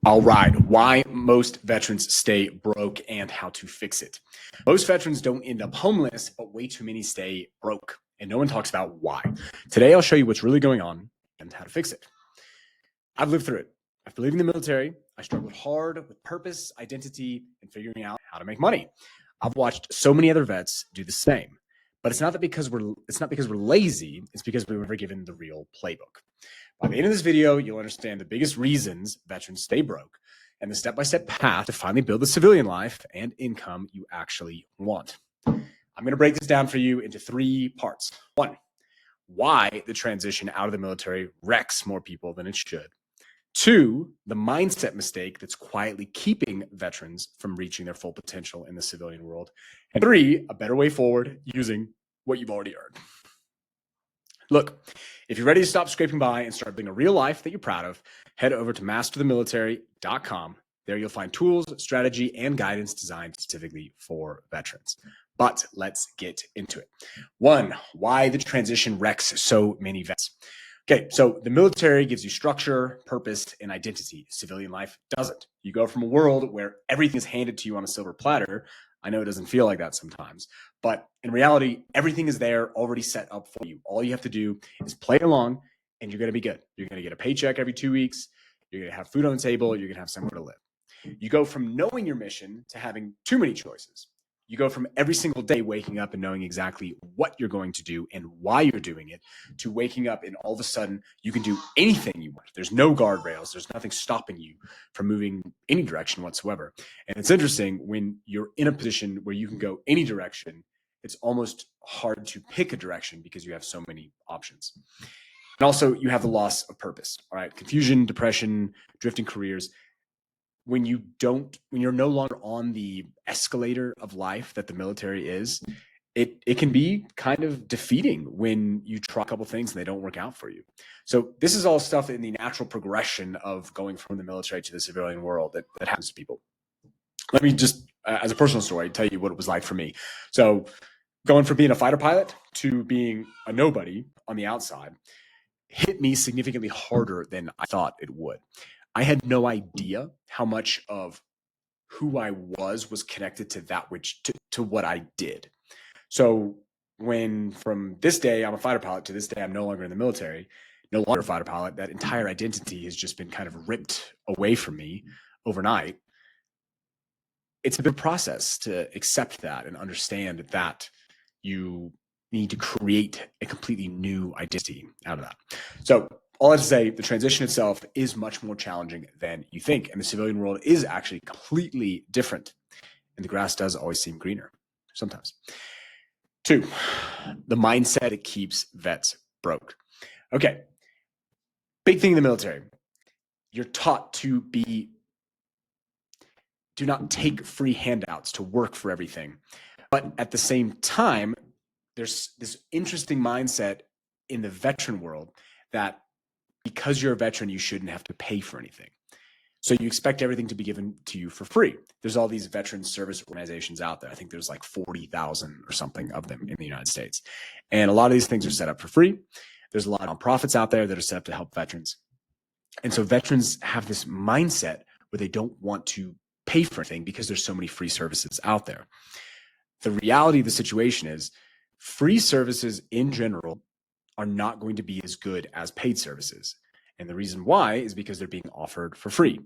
All right, why most veterans stay broke and how to fix it. Most veterans don't end up homeless, but way too many stay broke, and no one talks about why. Today, I'll show you what's really going on and how to fix it. I've lived through it. After leaving the military, I struggled hard with purpose, identity, and figuring out how to make money. I've watched so many other vets do the same, but it's not because we're lazy. It's because we were never given the real playbook. By the end of this video, you'll understand the biggest reasons veterans stay broke and the step-by-step path to finally build the civilian life and income you actually want. I'm going to break this down for you into 3 parts. 1, why the transition out of the military wrecks more people than it should. 2, the mindset mistake that's quietly keeping veterans from reaching their full potential in the civilian world. And 3, a better way forward using what you've already earned. Look, if you're ready to stop scraping by and start building a real life that you're proud of, head over to masterthemilitary.com. There you'll find tools, strategy, and guidance designed specifically for veterans. But let's get into it. 1, why the transition wrecks so many vets. Okay, so the military gives you structure, purpose, and identity. Civilian life doesn't. You go from a world where everything is handed to you on a silver platter. I know it doesn't feel like that sometimes, but in reality, everything is there already set up for you. All you have to do is play along and you're going to be good. You're going to get a paycheck every 2 weeks. You're going to have food on the table. You're going to have somewhere to live. You go from knowing your mission to having too many choices. You go from every single day waking up and knowing exactly what you're going to do and why you're doing it to waking up and all of a sudden you can do anything you want. There's no guardrails. There's nothing stopping you from moving any direction whatsoever. And it's interesting when you're in a position where you can go any direction, it's almost hard to pick a direction because you have so many options. And also you have the loss of purpose, all right? Confusion, depression, drifting careers. When you're no longer on the escalator of life that the military is, it can be kind of defeating when you try a couple things and they don't work out for you. So this is all stuff in the natural progression of going from the military to the civilian world that happens to people. Let me just, as a personal story, tell you what it was like for me. So going from being a fighter pilot to being a nobody on the outside hit me significantly harder than I thought it would. I had no idea how much of who I was connected to that to what I did. So when from this day I'm a fighter pilot to this day I'm no longer in the military, no longer a fighter pilot, that entire identity has just been kind of ripped away from me overnight. It's a big process to accept that and understand that you need to create a completely new identity out of that. So all I have to say, the transition itself is much more challenging than you think. And the civilian world is actually completely different. And the grass does always seem greener sometimes. 2, the mindset it keeps vets broke. Okay, big thing in the military. You're taught to do not take free handouts, to work for everything. But at the same time, there's this interesting mindset in the veteran world that because you're a veteran, you shouldn't have to pay for anything. So you expect everything to be given to you for free. There's all these veteran service organizations out there. I think there's like 40,000 or something of them in the United States. And a lot of these things are set up for free. There's a lot of nonprofits out there that are set up to help veterans. And so veterans have this mindset where they don't want to pay for anything because there's so many free services out there. The reality of the situation is free services in general are not going to be as good as paid services. And the reason why is because they're being offered for free.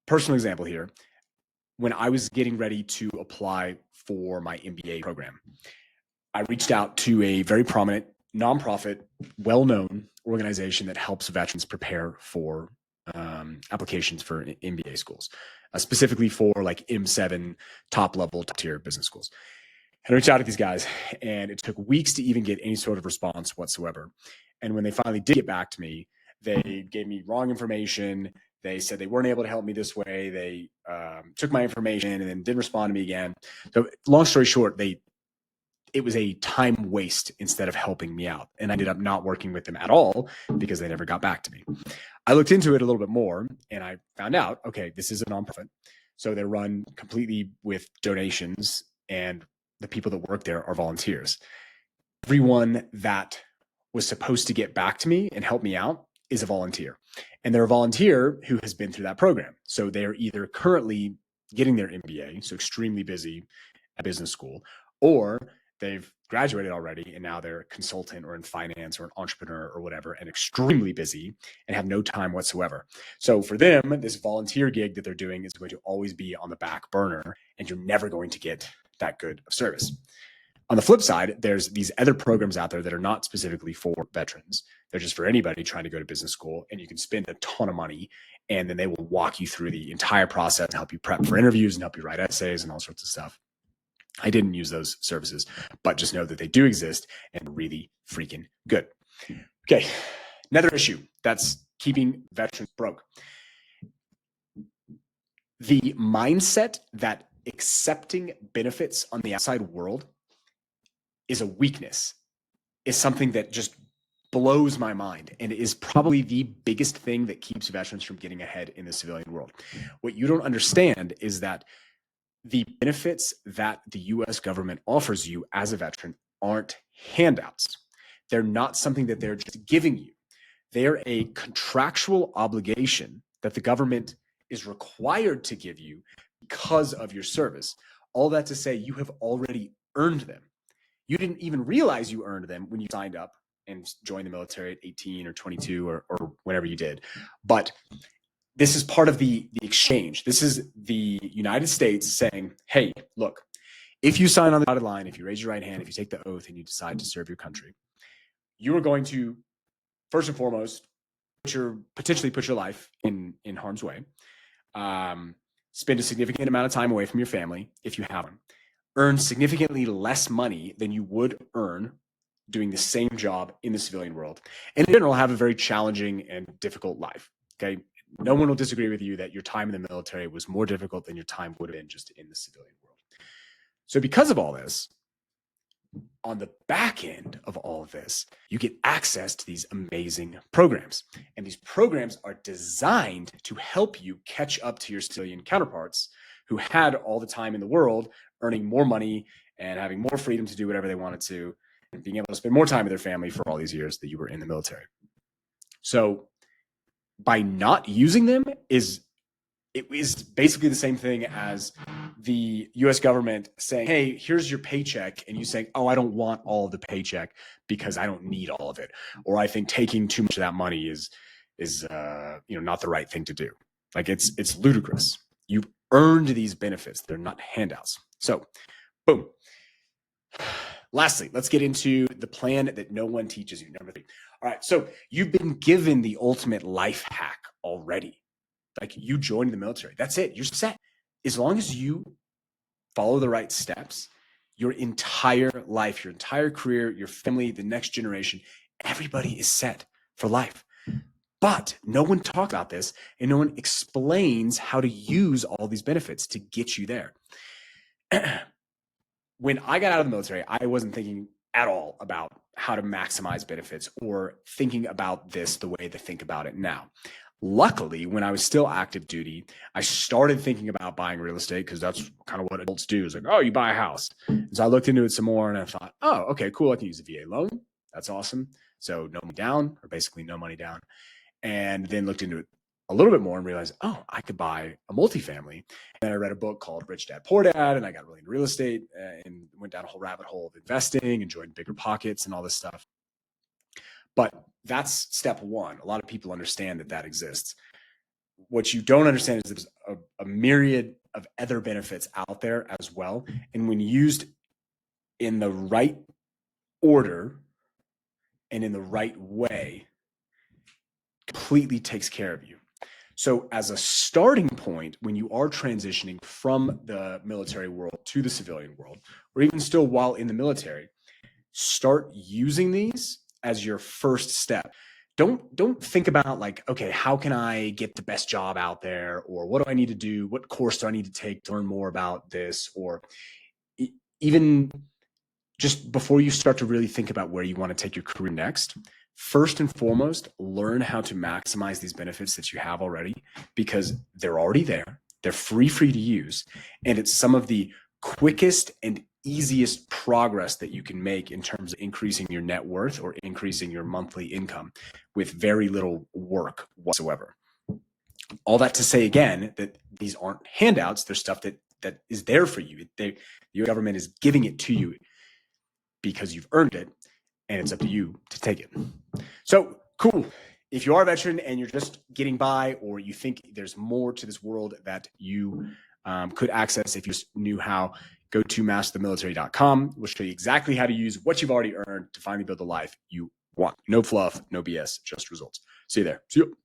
Personal example here. When I was getting ready to apply for my MBA program, I reached out to a very prominent nonprofit, well-known organization that helps veterans prepare for applications for MBA schools, specifically for like M7 top tier business schools. And I reached out to these guys, and it took weeks to even get any sort of response whatsoever. And when they finally did get back to me, they gave me wrong information. They said they weren't able to help me this way. They took my information and then didn't respond to me again. So long story short, it was a time waste instead of helping me out. And I ended up not working with them at all because they never got back to me. I looked into it a little bit more and I found out, okay, this is a nonprofit. So they're run completely with donations, and the people that work there are volunteers. Everyone that was supposed to get back to me and help me out is a volunteer. And they're a volunteer who has been through that program. So they're either currently getting their MBA, so extremely busy at business school, or they've graduated already and now they're a consultant or in finance or an entrepreneur or whatever and extremely busy and have no time whatsoever. So for them, this volunteer gig that they're doing is going to always be on the back burner and you're never going to get that good of service. On the flip side, there's these other programs out there that are not specifically for veterans. They're just for anybody trying to go to business school, and you can spend a ton of money and then they will walk you through the entire process and help you prep for interviews and help you write essays and all sorts of stuff. I didn't use those services, but just know that they do exist and really freaking good. Okay, another issue that's keeping veterans broke. The mindset that accepting benefits on the outside world is a weakness is something that just blows my mind and is probably the biggest thing that keeps veterans from getting ahead in the civilian world. What you don't understand is that the benefits that the US government offers you as a veteran aren't handouts. They're not something that they're just giving you. They're a contractual obligation that the government is required to give you because of your service. All that to say, you have already earned them. You didn't even realize you earned them when you signed up and joined the military at 18 or 22 or whenever you did. But this is part of the exchange. This is the United States saying, hey, look, if you sign on the dotted line, if you raise your right hand, if you take the oath and you decide to serve your country, you are going to, first and foremost, potentially put your life in harm's way, spend a significant amount of time away from your family if you have one, earn significantly less money than you would earn doing the same job in the civilian world, and in general have a very challenging and difficult life. Okay, no one will disagree with you that your time in the military was more difficult than your time would have been just in the civilian world. So because of all this, on the back end of all of this, you get access to these amazing programs. And these programs are designed to help you catch up to your civilian counterparts who had all the time in the world, earning more money and having more freedom to do whatever they wanted to, and being able to spend more time with their family for all these years that you were in the military. So by not using them is basically the same thing as the US government saying, hey, here's your paycheck. And you saying, oh, I don't want all of the paycheck because I don't need all of it. Or I think taking too much of that money is not the right thing to do. Like it's ludicrous. You've earned these benefits. They're not handouts. So boom. Lastly, let's get into the plan that no one teaches you. Number 3. All right. So you've been given the ultimate life hack already. Like you joined the military. That's it. You're set. As long as you follow the right steps, your entire life, your entire career, your family, the next generation, everybody is set for life. But no one talks about this and no one explains how to use all these benefits to get you there. When I got out of the military, I wasn't thinking at all about how to maximize benefits or thinking about this the way they think about it now. Luckily, when I was still active duty, I started thinking about buying real estate because that's kind of what adults do. It's like, oh, you buy a house. And so I looked into it some more and I thought, oh, okay, cool. I can use a VA loan. That's awesome. So no money down, or basically no money down. And then looked into it a little bit more and realized, oh, I could buy a multifamily. And I read a book called Rich Dad, Poor Dad, and I got really into real estate and went down a whole rabbit hole of investing and joined Bigger Pockets and all this stuff. But that's step one. A lot of people understand that exists. What you don't understand is there's a myriad of other benefits out there as well. And when used in the right order and in the right way, completely takes care of you. So as a starting point, when you are transitioning from the military world to the civilian world, or even still while in the military, start using these as your first step. Don't think about like, okay, how can I get the best job out there? Or what do I need to do? What course do I need to take to learn more about this? Or even just before you start to really think about where you want to take your career next, first and foremost, learn how to maximize these benefits that you have already, because they're already there. They're free to use. And it's some of the quickest and easiest progress that you can make in terms of increasing your net worth or increasing your monthly income with very little work whatsoever. All that to say again that these aren't handouts. They're stuff that is there for you. Your government is giving it to you because you've earned it, and it's up to you to take it. So cool. If you are a veteran and you're just getting by, or you think there's more to this world that you could access if you just knew how, go to masterthemilitary.com. We'll show you exactly how to use what you've already earned to finally build the life you want. No fluff, no BS, just results. See you there. See you.